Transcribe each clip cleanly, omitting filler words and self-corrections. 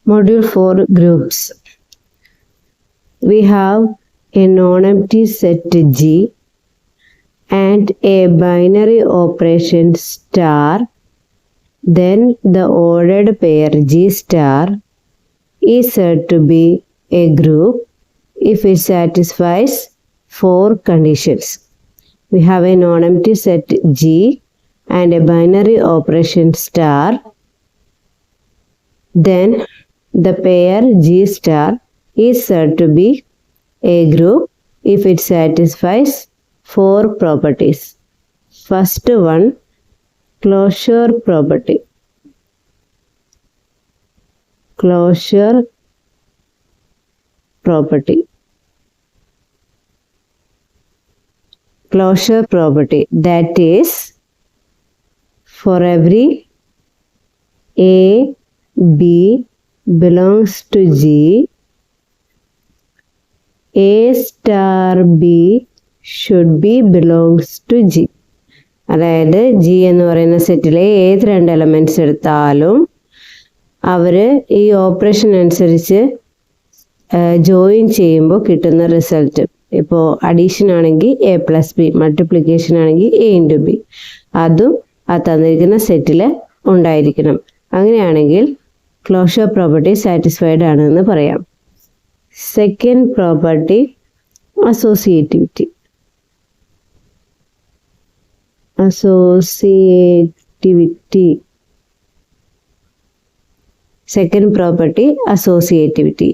Module 4 groups. We have a non-empty set G and a binary operation star. Then the ordered pair G star is said to be a group if it satisfies 4 conditions. We have a non-empty set G and a binary operation star. Then the pair G star is said to be a group if it satisfies 4 properties. First one, closure property. Closure property. Closure property, that is, for every A, B belongs to G, A star B should be belongs to G. അതായത് G എന്ന് പറയുന്ന സെറ്റിലെ ഏത് 2 elements എടുത്താലും അവർ ഈ operation അനുസരിച്ച് join ചെയ്യുമ്പോൾ കിട്ടുന്ന റിസൾട്ട്, ഇപ്പോൾ അഡീഷൻ ആണെങ്കിൽ എ പ്ലസ് ബി, മൾട്ടിപ്ലിക്കേഷൻ ആണെങ്കിൽ എ ഇൻറ്റു ബി, അതും ആ തന്നിരിക്കുന്ന സെറ്റിൽ ഉണ്ടായിരിക്കണം. അങ്ങനെയാണെങ്കിൽ ക്ലോഷർ പ്രോപ്പർട്ടി സാറ്റിസ്ഫൈഡ് ആണെന്ന് പറയാം. Second property, associativity. Second property associativity.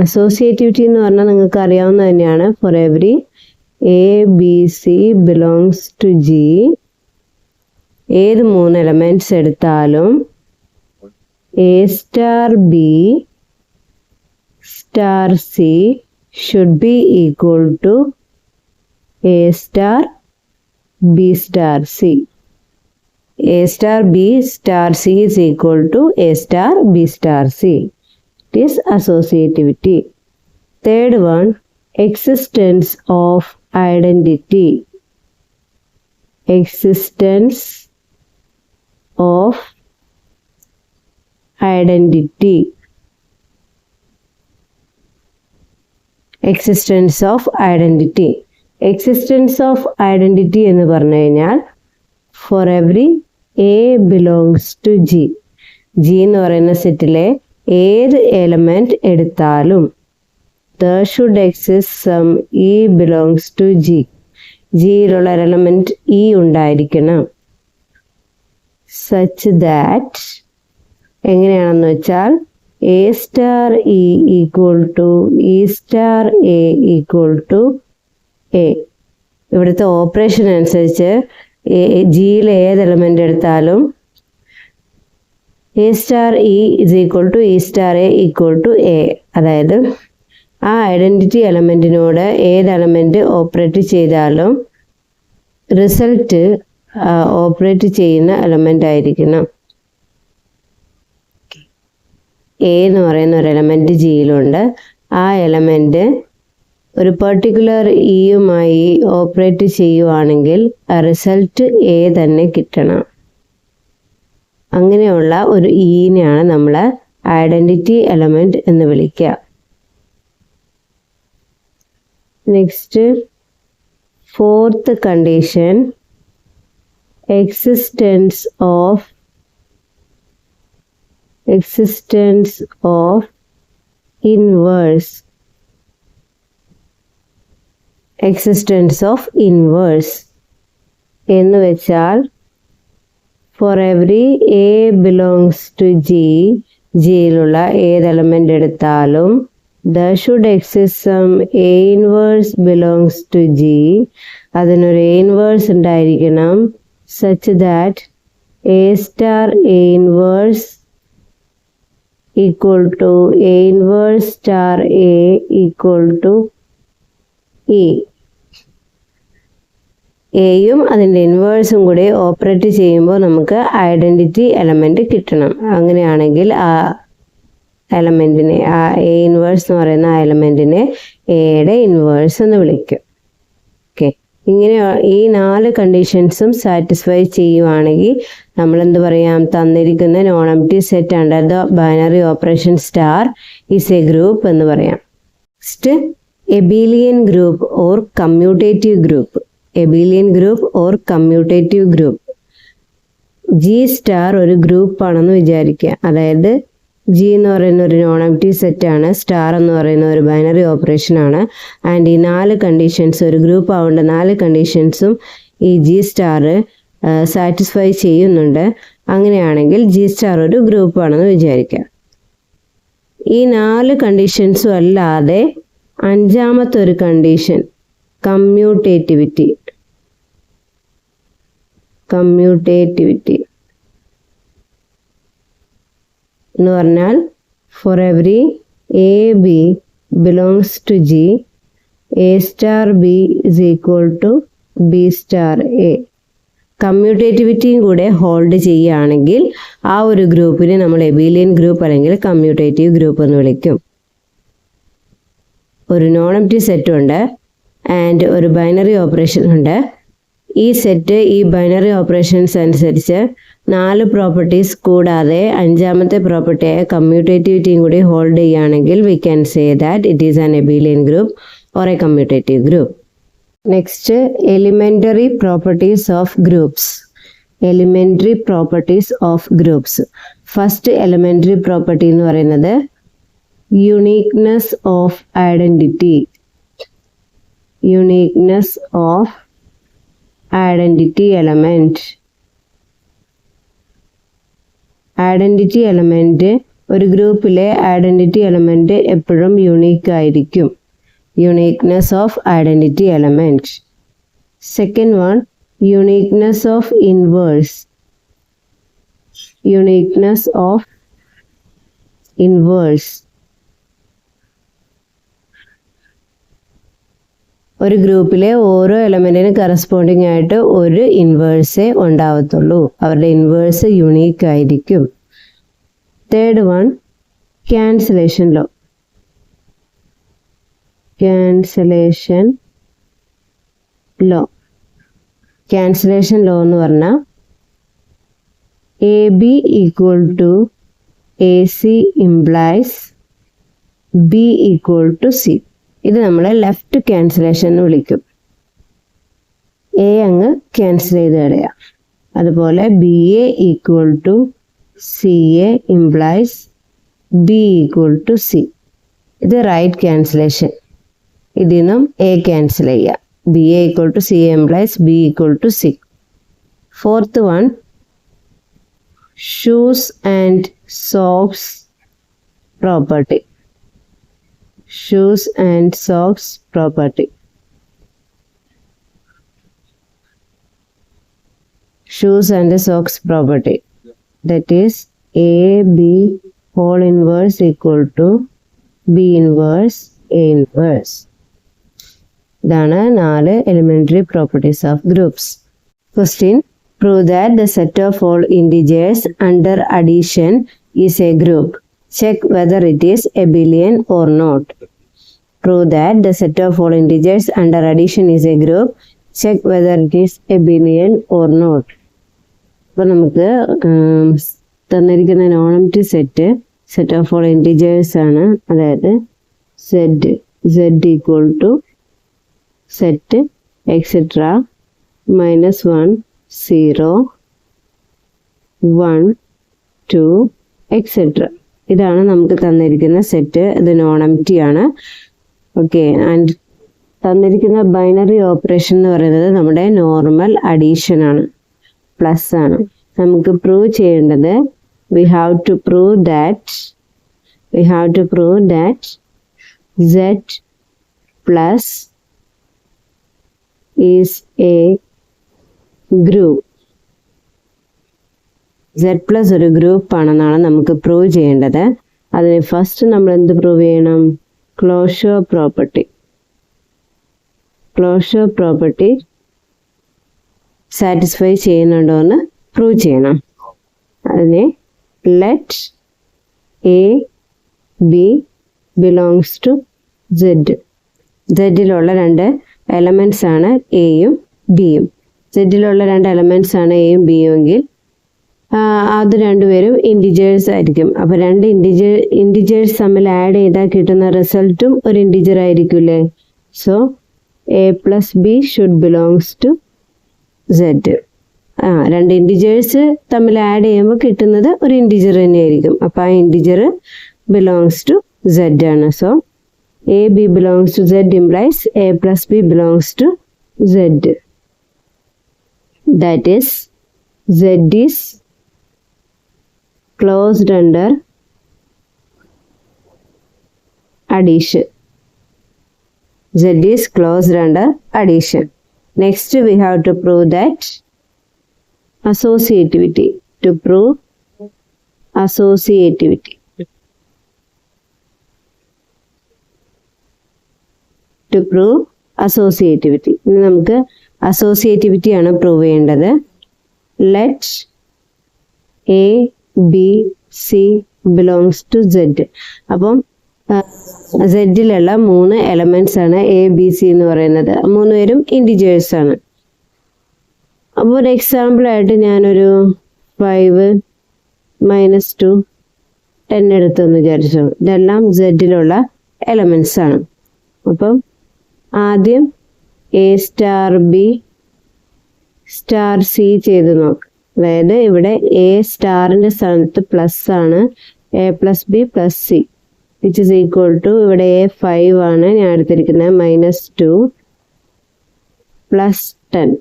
Associativity എന്ന് പറഞ്ഞാൽ നിങ്ങൾക്ക് അറിയാവുന്ന തന്നെയാണ്. For every A b c belongs to g, ഏത് 3 എലമെൻറ്റ്സ് എടുത്താലും A star b star c should be equal to A star B star C. A star B star C is equal to A star B star C. It is associativity. Third one, existence of identity. Existence of identity. Existence of identity. Existence of identity എന്ന് പറഞ്ഞു കഴിഞ്ഞാൽ for every A belongs to g, g എന്ന് പറയുന്ന സെറ്റിലെ ഏത് element എടുത്താലും there should exist some E belongs to G. ജിയിലുള്ള element E ഉണ്ടായിരിക്കണം. such that എങ്ങനെയാണെന്ന് വെച്ചാൽ A star E equal to E star A equal to A. ഇവിടുത്തെ ഓപ്പറേഷൻ അനുസരിച്ച് ജിയിലെ ഏത് എലമെൻ്റ് എടുത്താലും A star E is equal to E star A equal to A. അതായത് ആ ഐഡൻറ്റിറ്റി എലമെൻറ്റിനോട് ഏത് എലമെൻറ്റ് ഓപ്പറേറ്റ് ചെയ്താലും റിസൾട്ട് ഓപ്പറേറ്റ് ചെയ്യുന്ന എലമെൻ്റ് ആയിരിക്കണം. എ എന്ന് പറയുന്ന ഒരു എലമെൻറ്റ് ജിയിലുണ്ട്. ആ എലമെൻറ്റ് ഒരു പെർട്ടിക്കുലർ ഇയുമായി ഓപ്പറേറ്റ് ചെയ്യുവാണെങ്കിൽ റിസൾട്ട് എ തന്നെ കിട്ടണം. അങ്ങനെയുള്ള ഒരു ഇനെയാണ് നമ്മൾ ഐഡൻറ്റിറ്റി എലമെൻറ്റ് എന്ന് വിളിക്കുക. Next, fourth condition, existence of inverse. Existence of inverse എന്ന് വെച്ചാൽ for every A belongs to G, ജിയിലുള്ള ഏത് എലമെൻ്റ് എടുത്താലും there should exist some A inverse belongs to G. അതിനൊരു A inverse ഉണ്ടായിരിക്കണം. such that A star A inverse equal to A inverse star A equal to E. എയും അതിൻ്റെ ഇൻവേഴ്സും കൂടി operate ചെയ്യുമ്പോൾ നമുക്ക് ഐഡൻറ്റിറ്റി എലമെൻറ്റ് കിട്ടണം. അങ്ങനെയാണെങ്കിൽ ആ എലമെൻറ്റിനെ, ആ എ ഇൻവേഴ്സ് എന്ന് പറയുന്ന ആ എലമെൻറ്റിനെ എയുടെ ഇൻവേഴ്സ് എന്ന് വിളിക്കും. ഓക്കെ. ഇങ്ങനെ ഈ 4 കണ്ടീഷൻസും സാറ്റിസ്ഫൈ ചെയ്യുവാണെങ്കിൽ നമ്മൾ എന്ത് പറയാം, തന്നിരിക്കുന്ന non empty set under the binary operation star is a group എന്ന് പറയാം. Next abelian group or commutative group. Abelian group or commutative group. G star ഒരു ഗ്രൂപ്പ് ആണെന്ന് വിചാരിക്കുക. അതായത് ജി എന്ന് പറയുന്ന ഒരു നോൺ എംപ്റ്റി സെറ്റാണ്, സ്റ്റാർ എന്ന് പറയുന്ന ഒരു ബൈനറി ഓപ്പറേഷൻ ആണ്. ആൻഡ് ഈ 4 കണ്ടീഷൻസ്, ഒരു ഗ്രൂപ്പ് ആവേണ്ട 4 കണ്ടീഷൻസും ഈ ജി സ്റ്റാർ സാറ്റിസ്ഫൈ ചെയ്യുന്നുണ്ട്. അങ്ങനെയാണെങ്കിൽ ജി സ്റ്റാർ ഒരു ഗ്രൂപ്പ് ആണെന്ന് വിചാരിക്കുക. ഈ 4 കണ്ടീഷൻസും അല്ലാതെ 5ാമത്തെ ഒരു കണ്ടീഷൻ കമ്മ്യൂട്ടേറ്റിവിറ്റി എന്ന് പറഞ്ഞാൽ for every A B belongs to G, A star B is equal to B star A. കമ്മ്യൂട്ടേറ്റിവിറ്റിയും കൂടെ ഹോൾഡ് ചെയ്യുകയാണെങ്കിൽ ആ ഒരു ഗ്രൂപ്പിനെ നമ്മൾ എബീലിയൻ ഗ്രൂപ്പ് അല്ലെങ്കിൽ കമ്മ്യൂട്ടേറ്റീവ് ഗ്രൂപ്പ് എന്ന് വിളിക്കും. ഒരു നോൺ എംപ്റ്റി സെറ്റ് ഉണ്ട് ആൻഡ് ഒരു ബൈനറി ഓപ്പറേഷൻ ഉണ്ട്. ഈ സെറ്റ് ഈ ബൈനറി ഓപ്പറേഷൻസ് അനുസരിച്ച് 4 പ്രോപ്പർട്ടീസ് കൂടാതെ 5ാമത്തെ പ്രോപ്പർട്ടിയായ കമ്മ്യൂട്ടേറ്റിവിറ്റിയും കൂടി ഹോൾഡ് ചെയ്യുകയാണെങ്കിൽ we can say that it is an abelian group or a commutative group. Next elementary properties of groups. Elementary properties of groups. First elementary property എന്ന് പറയുന്നത് uniqueness of identity. Uniqueness of identity element. Identity element, ഒരു ഗ്രൂപ്പിലെ identity element എപ്പോഴും unique ആയിരിക്കും. Uniqueness of identity element. Second one uniqueness of inverse. Uniqueness of inverse. ഒരു ഗ്രൂപ്പിലെ ഓരോ എലമെൻറ്റിന് corresponding ആയിട്ട് ഒരു ഇൻവേഴ്സേ ഉണ്ടാവത്തുള്ളൂ. അവരുടെ ഇൻവേഴ്സ് യുണീക്ക് ആയിരിക്കും. Third one cancellation law. Cancellation law. Cancellation law എന്ന് പറഞ്ഞാൽ a b equal to a c implies b equal to c. ഇത് നമ്മൾ ലെഫ്റ്റ് ക്യാൻസലേഷൻ എന്ന് വിളിക്കും. എ അങ്ങ് ക്യാൻസൽ ചെയ്ത് കളയാം. അതുപോലെ b a equal to c a implies b equal to c. ഇത് റൈറ്റ് ക്യാൻസലേഷൻ. ഇതിൽ നിന്നും എ ക്യാൻസൽ ചെയ്യുക. B a equal to c a implies b equal to c. Fourth one shoes and socks property. Shoes and socks property. Shoes and socks property. That is A B whole inverse equal to B inverse A inverse. ഇതാണ് 4 elementary properties of groups. Question. Prove that the set of all integers under addition is a group. Check whether it is abelian or not. Prove that the set of all integers under addition is a group. Check whether it is abelian or not. അപ്പോൾ നമുക്ക് തന്നിരിക്കുന്ന non empty set of all integers ആണ്. അതായത് z equal to set etcetera -1 0 1 2 etcetera. ഇതാണ് നമുക്ക് തന്നിരിക്കുന്ന set. ഇത് non empty ആണ്. ഓക്കെ. ആൻഡ് തന്നിരിക്കുന്ന ബൈനറി ഓപ്പറേഷൻ എന്ന് പറയുന്നത് നമ്മുടെ നോർമൽ അഡീഷൻ ആണ്, പ്ലസ് ആണ്. നമുക്ക് പ്രൂവ് ചെയ്യേണ്ടത് we have to prove that z plus is a group. z plus ഒരു ഗ്രൂപ്പ് ആണെന്നാണ് നമുക്ക് പ്രൂവ് ചെയ്യേണ്ടത്. അതിന് ഫസ്റ്റ് നമ്മൾ എന്ത് പ്രൂവ് ചെയ്യണം? ക്ലോഷർ പ്രോപ്പർട്ടി സാറ്റിസ്ഫൈ ചെയ്യുന്നുണ്ടോ എന്ന് പ്രൂവ് ചെയ്യണം. അതിനെ let A B belongs to സെഡിലുള്ള 2 എലമെൻറ്റ്സ് ആണ് എയും ബിയും. സെറ്റിലുള്ള 2 എലമെൻറ്റ്സ് ആണ് എയും ബിയും എങ്കിൽ അത് രണ്ടുപേരും ഇൻറ്റിജേഴ്സ് ആയിരിക്കും. അപ്പോൾ 2 ഇൻറ്റിജേഴ്സ് തമ്മിൽ ആഡ് ചെയ്താൽ കിട്ടുന്ന റിസൾട്ടും ഒരു ഇൻറ്റിജർ ആയിരിക്കില്ലേ? So A plus B should belongs to Z. 2 integers തമ്മിൽ ആഡ് ചെയ്യുമ്പോൾ കിട്ടുന്നത് ഒരു ഇൻറ്റിജർ തന്നെയായിരിക്കും. അപ്പോൾ ആ ഇൻറ്റിജർ ബിലോങ്സ് ടു സെഡ് ആണ്. So A B belongs to Z implies A plus B belongs to Z. That is, Z is closed under addition. Z is closed under addition. Next, we have to prove that associativity. To prove associativity. To prove associativity. ഇനി നമുക്ക് associativity ആണ് prove ചെയ്യേണ്ടത്. Let A b c belongs to z. അപ്പം സെഡിലുള്ള 3 elements ആണ് a b c എന്ന് പറയുന്നത്. 3 പേരും ഇൻറ്റിജേഴ്സ് ആണ്. അപ്പോൾ ഒരു എക്സാമ്പിളായിട്ട് ഞാനൊരു 5 - 2 10 എടുത്തെന്ന് വിചാരിച്ചു. ഇതെല്ലാം സെഡിലുള്ള എലമെൻറ്റ്സ് ആണ്. അപ്പം ആദ്യം a star b star c ചെയ്ത് നോക്ക്. അതായത് ഇവിടെ എ സ്റ്റാറിൻ്റെ സ്ഥാനത്ത് പ്ലസ് ആണ്, a plus b plus c which is equal to, ഇവിടെ എ 5 ആണ് ഞാൻ എടുത്തിരിക്കുന്നത്, -2 + 10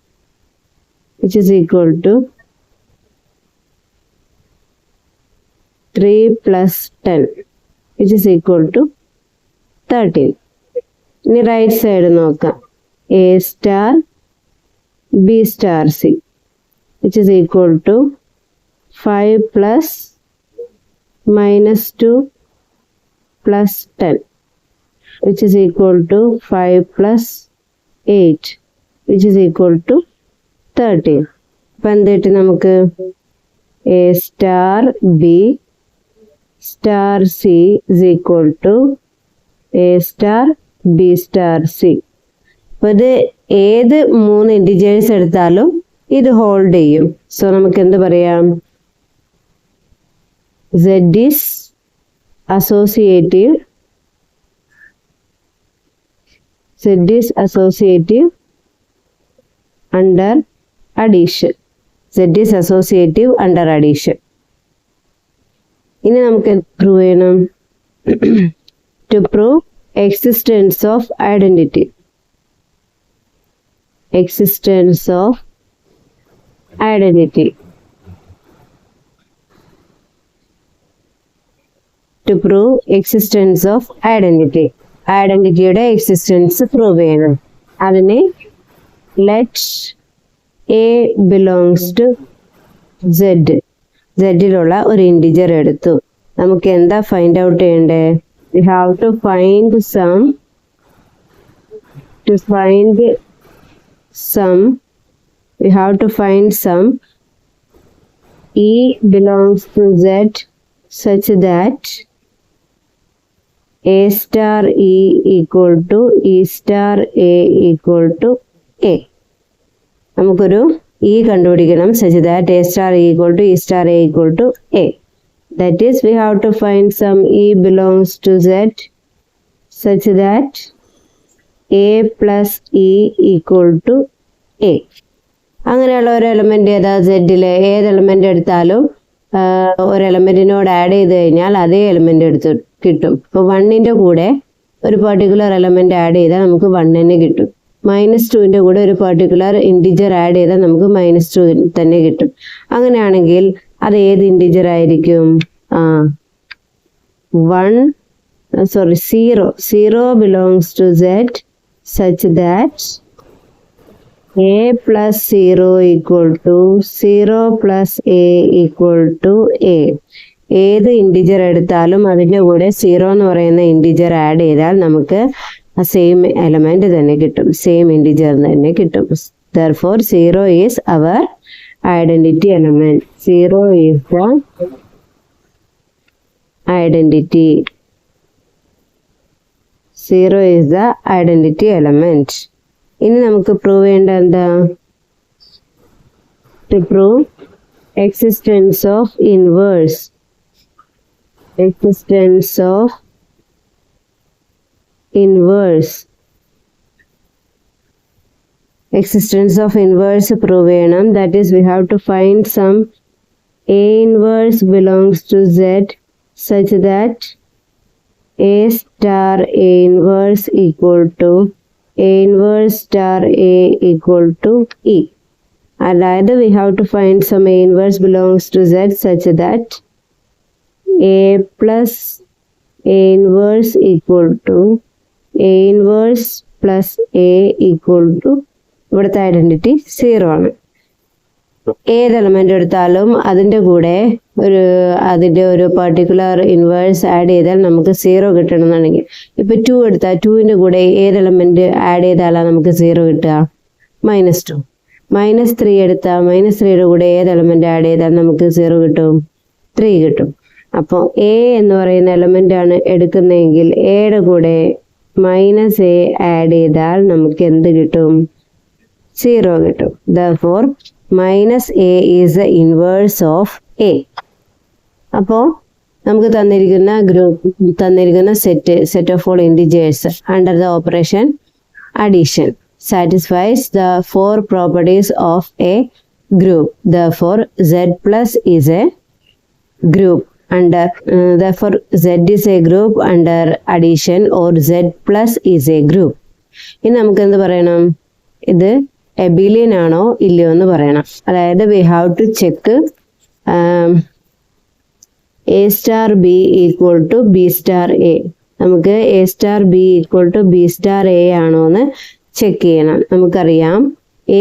which is equal to 3 + 10 which is equal to 13. ഇനി റൈറ്റ് സൈഡ് നോക്കാം. A star b star c which is equal to 5 plus -2 plus 10 which is equal to 5 plus 8 which is equal to 13. അപ്പം എന്തിട്ട് നമുക്ക് A star b star C is equal to A star b star C. അപ്പോൾ ഇത് ഏത് 3 integers എടുത്താലും ഇത് hold ചെയ്യും. So നമുക്ക് എന്ത് പറയാം? Z is associative. Z is associative under addition. Z is associative under addition. ഇനി നമുക്ക് പ്രൂവ് ചെയ്യണം. To prove existence of identity. Existence of identity. To prove existence of identity. ഐഡന്റിറ്റിയുടെ എക്സിസ്റ്റൻസ് പ്രൂവ് ചെയ്യണം. അതിനെ let A belongs to Z. സെഡിലുള്ള ഒരു integer എടുത്തു. നമുക്ക് എന്താ ഫൈൻഡ് ഔട്ട് ചെയ്യണ്ടേ? We have to find some. To find some, we have to find some E belongs to Z such that A star E equal to E star A equal to A. നമുക്കൊരു E കണ്ടുപിടിക്കണം such that A star E equal to E star A equal to A. That is, we have to find some E belongs to Z such that A plus E equal to A. അങ്ങനെയുള്ള ഒരു element ഏതാ? സെഡിലെ ഏത് element എടുത്താലും ഒരു എലമെൻറ്റിനോട് add ചെയ്ത് കഴിഞ്ഞാൽ അതേ element എടുത്ത് കിട്ടും. ഇപ്പോൾ 1ൻ്റെ കൂടെ ഒരു പെർട്ടിക്കുലർ എലമെൻ്റ് ആഡ് ചെയ്താൽ നമുക്ക് 1 തന്നെ കിട്ടും. -2ൻ്റെ കൂടെ ഒരു പെർട്ടിക്കുലർ ഇൻറ്റിജർ ആഡ് ചെയ്താൽ നമുക്ക് -2 തന്നെ കിട്ടും. അങ്ങനെയാണെങ്കിൽ അത് ഏത് ഇൻറ്റിജർ ആയിരിക്കും? 0 belongs to Z such that A plus 0 equal to 0 plus A equal to A. ഏത് ഇൻറ്റിജർ എടുത്താലും അതിൻ്റെ കൂടെ 0 എന്ന് പറയുന്ന ഇൻറ്റിജർ ആഡ് ചെയ്താൽ നമുക്ക് ആ സെയിം എലമെൻ്റ് തന്നെ കിട്ടും, സെയിം ഇൻറ്റിജർ തന്നെ കിട്ടും. Therefore 0 is our identity element. 0 is the identity. 0 is the identity element. ഇനി നമുക്ക് പ്രൂവ് ചെയ്യേണ്ട എന്താ? To prove existence of inverse. Existence of inverse. Existence of inverse prove ചെയ്യണം. That is, we have to find some A inverse belongs to Z such that A star A inverse equal to A inverse star A equal to E. അതായത് we have to find some A inverse belongs to Z such that A plus A inverse equal to A inverse plus A equal to ഇവിടുത്തെ identity 0 ആണ്. ഏത് element എടുത്താലും അതിൻ്റെ കൂടെ അതിൻ്റെ ഒരു particular inverse add ചെയ്താൽ നമുക്ക് 0 കിട്ടണമെന്നുണ്ടെങ്കിൽ, ഇപ്പോൾ 2 എടുത്താൽ 2ൻ്റെ കൂടെ ഏത് എലമെൻ്റ് ആഡ് ചെയ്താലാണ് നമുക്ക് 0 കിട്ടുക? -2. -3 എടുത്താൽ -3യുടെ കൂടെ ഏത് എലമെൻ്റ് ആഡ് ചെയ്താൽ നമുക്ക് 0 കിട്ടും? 3 കിട്ടും. അപ്പോൾ എ എന്ന് പറയുന്ന എലമെൻ്റ് ആണ് എടുക്കുന്നതെങ്കിൽ എയുടെ കൂടെ -a ആഡ് ചെയ്താൽ നമുക്ക് എന്ത് കിട്ടും? 0 കിട്ടും. Therefore, -a is the inverse of a. അപ്പോൾ നമുക്ക് തന്നിരിക്കുന്ന set of all integers under the operation addition satisfies the 4 properties of a group. Therefore, Z plus is a group under therefore Z is a group under addition, or Z plus is a group. ഇനി നമുക്ക് എന്ത് പറയണം? ഇത് abelian ആണോ ഇല്ലയോ എന്ന് പറയണം. അതായത് we have to check A star B equal to B star A. നമുക്ക് A star B equal to B star A ആണോ എന്ന് ചെക്ക് ചെയ്യണം. നമുക്കറിയാം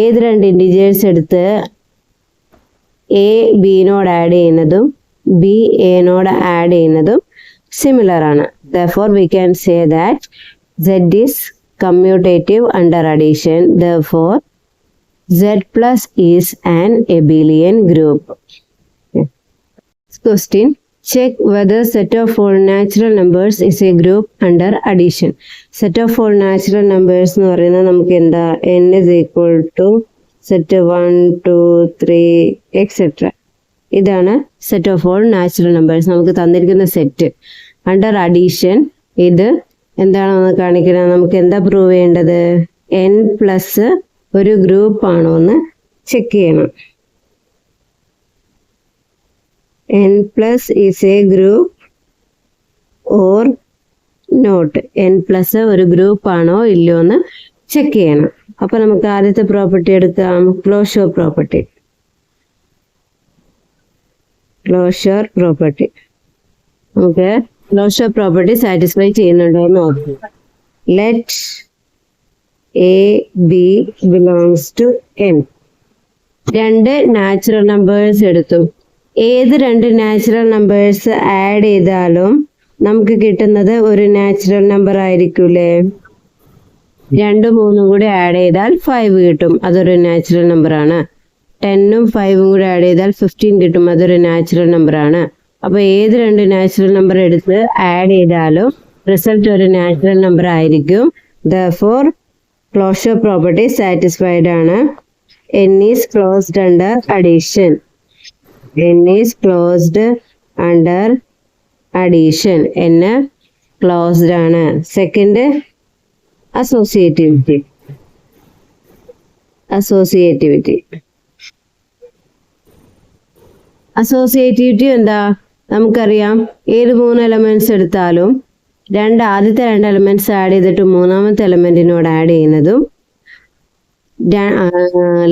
ഏത് 2 ഇൻഡിജേഴ്സ് എടുത്ത് എ ബിനോട് ആഡ് ചെയ്യുന്നതും ബി എനോട് ആഡ് ചെയ്യുന്നതും സിമിലർ ആണ്. Therefore, we can say that Z is commutative under addition. Therefore, Z plus is an abelian group. Question. Check whether set of all natural numbers is a group under addition. Set of all natural numbers എന്ന് പറയുന്നത് നമുക്ക് എന്താ? n is equal to set 1, 2, 3, etc. ഇതാണ് set of all natural numbers. നമുക്ക് തന്നിരിക്കുന്ന set under addition ഇത് എന്താണെന്ന് കാണിക്കണം. നമുക്ക് എന്താ പ്രൂവ് ചെയ്യേണ്ടത്? n പ്ലസ് ഒരു ഗ്രൂപ്പ് ആണോ എന്ന് ചെക്ക് ചെയ്യണം. n plus is a group or not. n plus ഒരു ഗ്രൂപ്പ് ആണോ ഇല്ലയോ എന്ന് ചെക്ക് ചെയ്യണം. അപ്പോൾ നമുക്ക് ആദ്യത്തെ പ്രോപ്പർട്ടി എടുക്കാം, ക്ലോഷർ പ്രോപ്പർട്ടി. ക്ലോഷർ പ്രോപ്പർട്ടി നമുക്ക് ക്ലോഷർ പ്രോപ്പർട്ടി സാറ്റിസ്ഫൈ ചെയ്യുന്നുണ്ടോ എന്ന് നോക്കുക. Let A B belongs to n. 2 natural numbers എടുത്തു. ഏത് 2 നാച്ചുറൽ നമ്പേഴ്സ് ആഡ് ചെയ്താലും നമുക്ക് കിട്ടുന്നത് ഒരു നാച്ചുറൽ നമ്പർ ആയിരിക്കൂലേ? 2, 3 കൂടി ആഡ് ചെയ്താൽ 5 കിട്ടും, അതൊരു നാച്ചുറൽ നമ്പറാണ്. 10ഉം 5ഉം കൂടി ആഡ് ചെയ്താൽ 15 കിട്ടും, അതൊരു നാച്ചുറൽ നമ്പറാണ്. അപ്പോൾ ഏത് 2 നാച്ചുറൽ നമ്പർ എടുത്ത് ആഡ് ചെയ്താലും റിസൾട്ട് ഒരു നാച്ചുറൽ നമ്പർ ആയിരിക്കും. Therefore, ക്ലോഷർ പ്രോപ്പർട്ടി സാറ്റിസ്ഫൈഡ് ആണ്. n is closed under addition. n is closed under addition. n closed ആണ്. Second associativity. അസോസിയേറ്റിവിറ്റി എന്താ? നമുക്കറിയാം ഏത് 3 എലമെന്റ്സ് എടുത്താലും ആദ്യത്തെ 2 എലമെന്റ്സ് ആഡ് ചെയ്തിട്ട് മൂന്നാമത്തെ എലമെന്റിനോട് ആഡ് ചെയ്യുന്നതും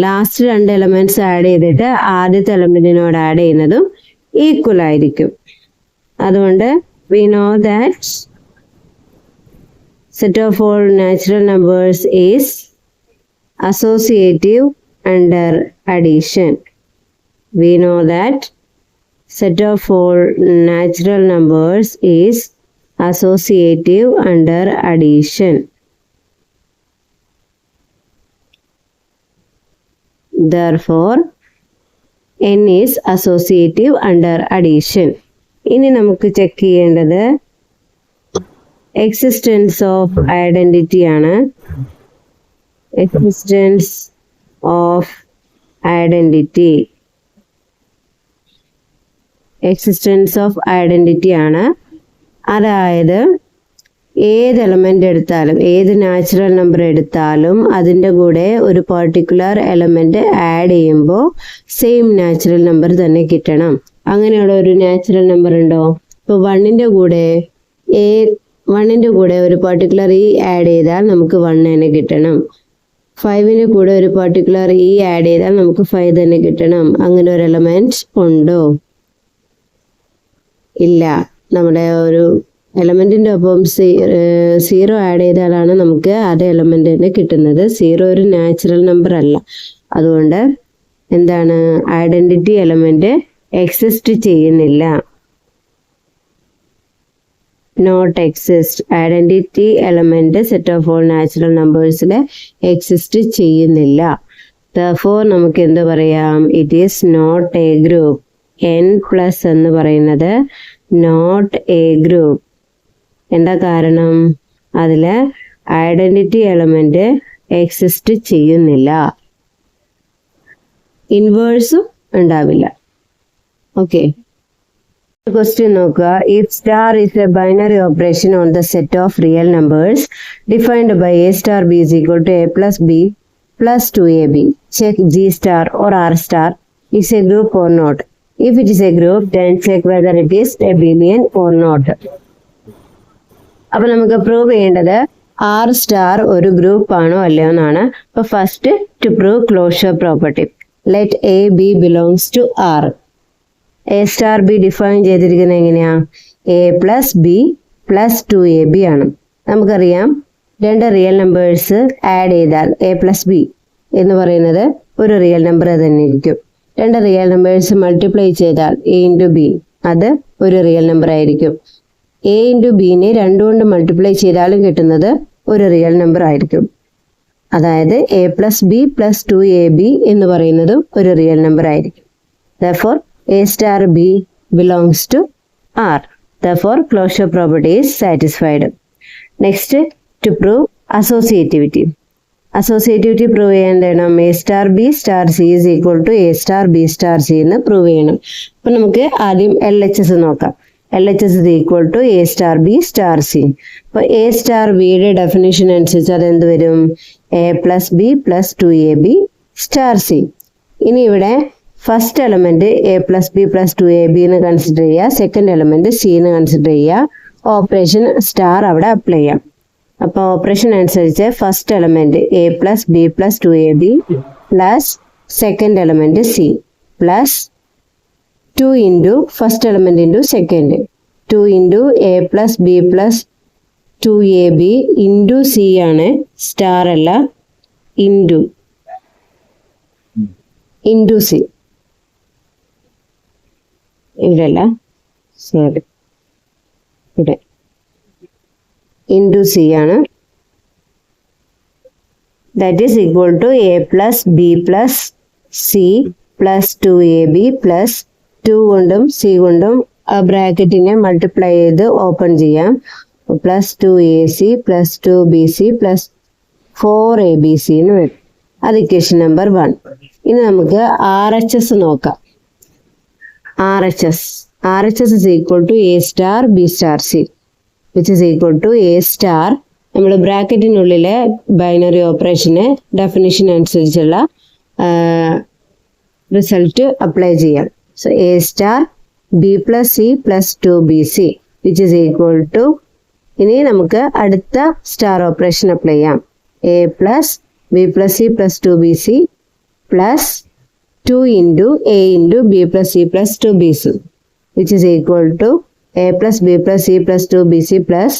ലാസ്റ്റ് 2 എലമെന്റ്സ് ആഡ് ചെയ്തിട്ട് ആദ്യത്തെ എലമെന്റിനോട് ആഡ് ചെയ്യുന്നതും ഈക്വൽ ആയിരിക്കും. അതുകൊണ്ട് we know that set of all natural numbers is associative under addition. We know that set of all natural numbers is associative under addition. Therefore, n is associative under addition. ഇനി നമുക്ക് check ചെയ്യേണ്ടത് existence of identity ആണ്. Existence of identity. Existence of identity ആണ്. അതായത് ഏത് element എടുത്താലും, ഏത് natural number എടുത്താലും അതിൻ്റെ കൂടെ ഒരു പർട്ടിക്കുലർ എലമെൻ്റ് ആഡ് ചെയ്യുമ്പോൾ സെയിം നാച്ചുറൽ നമ്പർ തന്നെ കിട്ടണം. അങ്ങനെയുള്ള ഒരു നാച്ചുറൽ നമ്പർ ഉണ്ടോ? ഇപ്പോൾ വണ്ണിൻ്റെ കൂടെ ഒരു പർട്ടിക്കുലർ ഇ ആഡ് ചെയ്താൽ നമുക്ക് 1 തന്നെ കിട്ടണം. 5ൻ്റെ കൂടെ ഒരു പർട്ടിക്കുലർ ഇ ആഡ് ചെയ്താൽ നമുക്ക് 5 തന്നെ കിട്ടണം. അങ്ങനെ ഒരു എലമെൻറ്റ് ഉണ്ടോ? ഇല്ല. നമ്മുടെ ഒരു എലമെൻറ്റിൻ്റെ ഒപ്പം 0 ആഡ് ചെയ്താലാണ് നമുക്ക് അതേ എലമെൻ്റ് തന്നെ കിട്ടുന്നത്. 0 ഒരു നാച്ചുറൽ നമ്പർ അല്ല. അതുകൊണ്ട് എന്താണ്, ഐഡൻറ്റിറ്റി എലമെൻറ്റ് എക്സിസ്റ്റ് ചെയ്യുന്നില്ല. Not exist. Identity element set of all natural നമ്പേഴ്സിൽ എക്സിസ്റ്റ് ചെയ്യുന്നില്ല. therefore നമുക്ക് എന്ത് പറയാം? It is not a group. n+ എന്ന് പറയുന്നത് നോട്ട് എ ഗ്രൂപ്പ്. എന്താ കാരണം? അതിൽ ഐഡൻറ്റിറ്റി എലമെൻറ്റ് എക്സിസ്റ്റ് ചെയ്യുന്നില്ല. ഇൻവേഴ്സും ഉണ്ടാവില്ല. ഓക്കെ, ക്വസ്റ്റ്യൻ നോക്കുക. If star is a binary operation on the set of real numbers defined by a star b is equal to a plus b plus 2ab. Check G star or R star is a group or not. If it is a group, then check whether it is a abelian or not. അപ്പോൾ നമുക്ക് prove ചെയ്യേണ്ടത് R star ഒരു group ആണോ അല്ലയോ എന്നാണ്. അപ്പോൾ first to prove closure property, let A B belongs to r. A star b define ചെയ്തിരിക്കുന്നത് എങ്ങനെയാ? A plus b plus 2ab ആണ്. നമുക്കറിയാം രണ്ട് റിയൽ നമ്പേഴ്സ് ആഡ് ചെയ്താൽ എ പ്ലസ് ബി എന്ന് പറയുന്നത് ഒരു റിയൽ നമ്പർ തന്നെ ഇരിക്കും. രണ്ട് റിയൽ നമ്പേഴ്സ് മൾട്ടിപ്ലൈ ചെയ്താൽ എ ഇൻറ്റു ബി അത് ഒരു റിയൽ നമ്പർ ആയിരിക്കും. എ ഇൻറ്റു ബിനെ 2 കൊണ്ട് മൾട്ടിപ്ലൈ ചെയ്താലും കിട്ടുന്നത് ഒരു റിയൽ നമ്പർ ആയിരിക്കും. അതായത് A plus b plus 2ab എന്ന് പറയുന്നതും ഒരു റിയൽ നമ്പർ ആയിരിക്കും. therefore a star b belongs to R. therefore closure property is satisfied. Next, to prove associativity. Associativity prove ചെയ്യേണ്ടതാണ് a star b star c is equal to a star b star c എന്ന് prove ചെയ്യണം. അപ്പം നമുക്ക് ആദ്യം LHS നോക്കാം. LHS is equal to a star b star c. അപ്പോൾ a star bയുടെ definition അനുസരിച്ച് അതെന്ത് വരും? a plus b plus 2ab star c. ഇനി ഇവിടെ first element a plus b plus 2ab എന്ന് കൺസിഡർ ചെയ്യുക, സെക്കൻഡ് എലമെൻറ്റ് സി എന്ന് കൺസിഡർ ചെയ്യുക, ഓപ്പറേഷൻ സ്റ്റാർ അവിടെ അപ്ലൈ ചെയ്യാം. അപ്പോൾ ഓപ്പറേഷൻ അനുസരിച്ച് first element a plus b plus 2ab plus second element c plus 2 into first element into second, 2 into a plus b plus 2ab into c ആണ്, star അല്ല, into c. ഇവിടെയല്ല, sorry, ഇവിടെ into c ആണ്. That is equal to A plus b plus C plus 2ab plus 2 കൊണ്ടും C കൊണ്ടും ആ ബ്രാക്കറ്റിനെ multiply ചെയ്ത് open ചെയ്യാം. Plus 2ac plus 2bc plus 4abc എന്ന് വരും. അത് ഇക്വേഷൻ നമ്പർ 1. ഇനി നമുക്ക് RHS നോക്കാം. RHS is equal to a star b star c which is equal to a star. നമ്മൾ ബ്രാക്കറ്റിനുള്ളിലെ ബൈനറി ഓപ്പറേഷന് ഡെഫിനിഷൻ അനുസരിച്ചുള്ള റിസൾട്ട് അപ്ലൈ ചെയ്യാം. So a star b plus c plus 2bc which is equal to, ഇനി നമുക്ക് അടുത്ത star operation apply ചെയ്യാം. a plus b plus c plus 2bc plus 2 into a into b plus c plus 2bc which is equal to a plus b plus c plus 2bc plus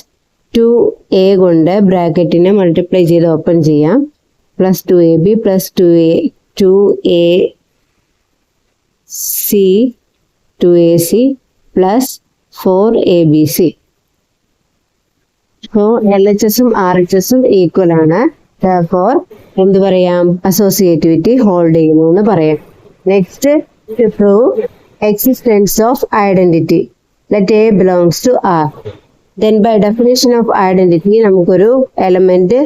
2a കൊണ്ട് ബ്രാക്കറ്റിനെ multiply ചെയ്ത് open ചെയ്യാം. Plus 2ab plus 2ac 2ac plus 4abc. അപ്പോൾ LHSും RHSും equal ആണ്. therefore എന്ത് പറയാം? Associativity hold ചെയ്യുന്നു എന്ന് പറയാം. Next, to prove existence of identity, let A belongs to r. Then by definition of identity നമുക്കൊരു എലമെന്റ്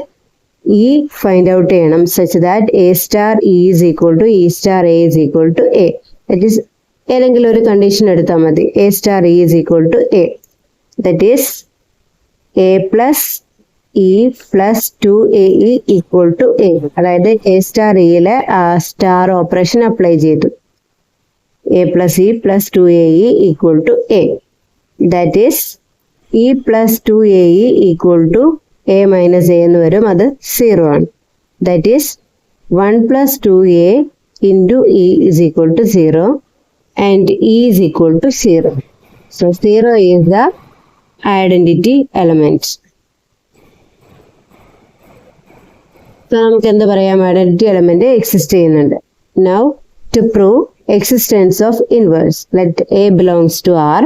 E find out ചെയ്യണം such that A star E is equal to E star A is equal to A. That is ഏതെങ്കിലും ഒരു condition എടുത്താൽ മതി. A star E is equal to A. That is A plus E plus 2AE equal to A. അതായത് A star Eയിലെ star operation apply ചെയ്തു. A plus E plus 2AE equal to A. That is E plus 2AE equal to A minus A എന്ന് വരും. അത് 0 ആണ്. That is 1 plus 2A into E is equal to 0 and E is equal to 0. So 0 is the identity element. So നമുക്ക് എന്താ പറയാം, identity element exist ചെയ്യുന്നുണ്ട്. Now to prove existence of inverse, let A belongs to R.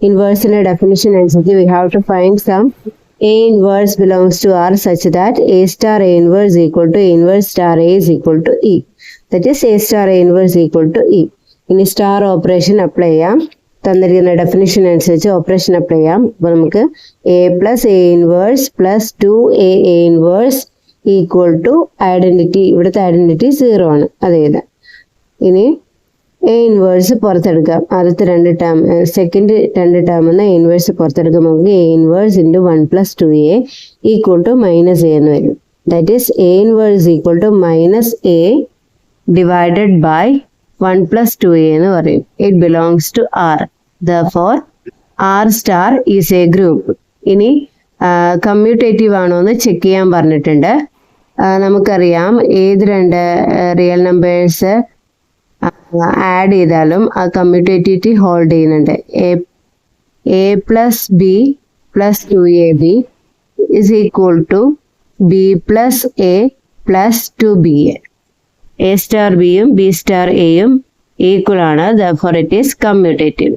Inverse in a definition അനുസരിച്ച് we have to find some A inverse belongs to R such that A star A inverse equal to A inverse star A is equal to E. That is A star A inverse equal to E. ഇനി star operation apply ചെയ്യാം. തന്നിരിക്കുന്ന definition അനുസരിച്ച് operation apply ചെയ്യാം. അപ്പോൾ നമുക്ക് A plus A inverse plus 2A A inverse equal to identity, ഇവിടുത്തെ identity 0 ആണ്. അതേതാ. ഇനി എ ഇൻവേഴ്സ് പുറത്തെടുക്കാം. ആദ്യത്തെ രണ്ട് ടേം, സെക്കൻഡ് രണ്ട് ടേം എന്ന എ ഇൻവേഴ്സ് പുറത്തെടുക്കാം. നമുക്ക് a inverse into 1 plus 2A equal to minus a എന്ന് വരും. That is a inverse equal to minus a divided by 1 plus 2A എന്ന് പറയും. It belongs to r. Therefore r star is a group. ഇനി commutative ആണോ എന്ന് check ചെയ്യാൻ പറഞ്ഞിട്ടുണ്ട്. നമുക്കറിയാം ഏത് രണ്ട് റിയൽ നമ്പേഴ്സ് ആഡ് ചെയ്താലും ആ കമ്മ്യൂട്ടേറ്റിവിറ്റി ഹോൾഡ് ചെയ്യുന്നുണ്ട്. A plus b plus 2AB is equal to b plus a plus 2BA. A star ബിയും ബി സ്റ്റാർ എയും ഈക്വൽ ആണ്. Therefore it is commutative.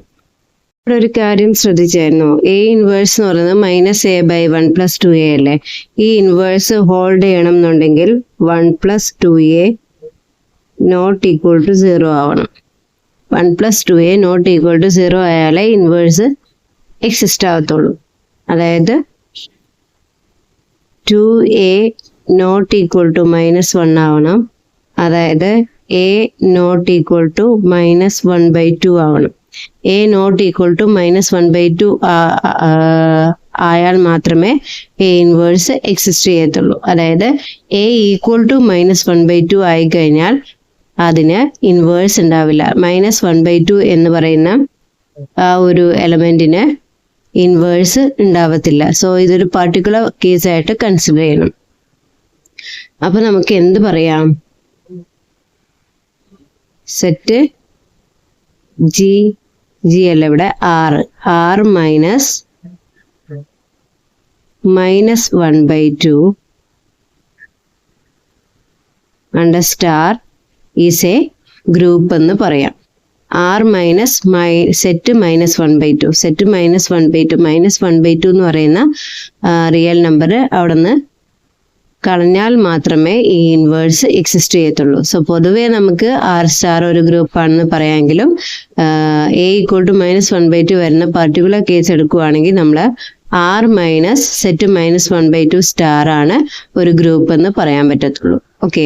ഇവിടെ ഒരു കാര്യം ശ്രദ്ധിച്ചായിരുന്നു, എ ഇൻവേഴ്സ് എന്ന് പറയുന്നത് minus A by 1 plus 2A അല്ലേ. ഈ ഇൻവേഴ്സ് ഹോൾഡ് ചെയ്യണം എന്നുണ്ടെങ്കിൽ 1 plus 2A not equal to 0 ആവണം. 1 plus 2A not equal to 0 ആയാലേ ഇൻവേഴ്സ് എക്സിസ്റ്റ് ആവത്തുള്ളൂ. അതായത് 2A നോട്ട് ഈക്വൽ ടു -1 ആവണം. അതായത് A നോട്ട് ഈക്വൽ ടു -1/2 ആവണം. A നോട്ട് ഈക്വൽ ടു -1/2 ആയാൽ മാത്രമേ A ഇൻവേഴ്സ് എക്സിസ്റ്റ് ചെയ്യത്തുള്ളൂ. അതായത് A ഈക്വൽ ടു -1/2 ആയി കഴിഞ്ഞാൽ അതിന് ഇൻവേഴ്സ് ഉണ്ടാവില്ല. -1/2 എന്ന് പറയുന്ന ആ ഒരു എലമെന്റിന് ഇൻവേഴ്സ് ഉണ്ടാവത്തില്ല. സോ ഇതൊരു പർട്ടിക്കുലർ കേസായിട്ട് കൺസിഡർ ചെയ്യണം. അപ്പൊ നമുക്ക് എന്ത് പറയാം, സെറ്റ് ജി അല്ല ഇവിടെ r minus -1/2 under star is a group എന്ന് പറയാം. ആർ മൈനസ് സെറ്റ് -1/2 സെറ്റ് -1/2 എന്ന് പറയുന്ന റിയൽ നമ്പർ അവിടെ നിന്ന് കളഞ്ഞാൽ മാത്രമേ ഈ ഇൻവേഴ്സ് എക്സിസ്റ്റ് ചെയ്യത്തുള്ളൂ. സോ പൊതുവേ നമുക്ക് ആർ സ്റ്റാർ ഒരു ഗ്രൂപ്പാണെന്ന് പറയാമെങ്കിലും എ ഈക്വൽ ടു -1/2 വരുന്ന പർട്ടിക്കുലർ കേസ് എടുക്കുകയാണെങ്കിൽ നമ്മൾ ആർ മൈനസ് സെറ്റ് -1/2 സ്റ്റാർ ആണ് ഒരു ഗ്രൂപ്പ് എന്ന് പറയാൻ പറ്റത്തുള്ളൂ. ഓക്കെ.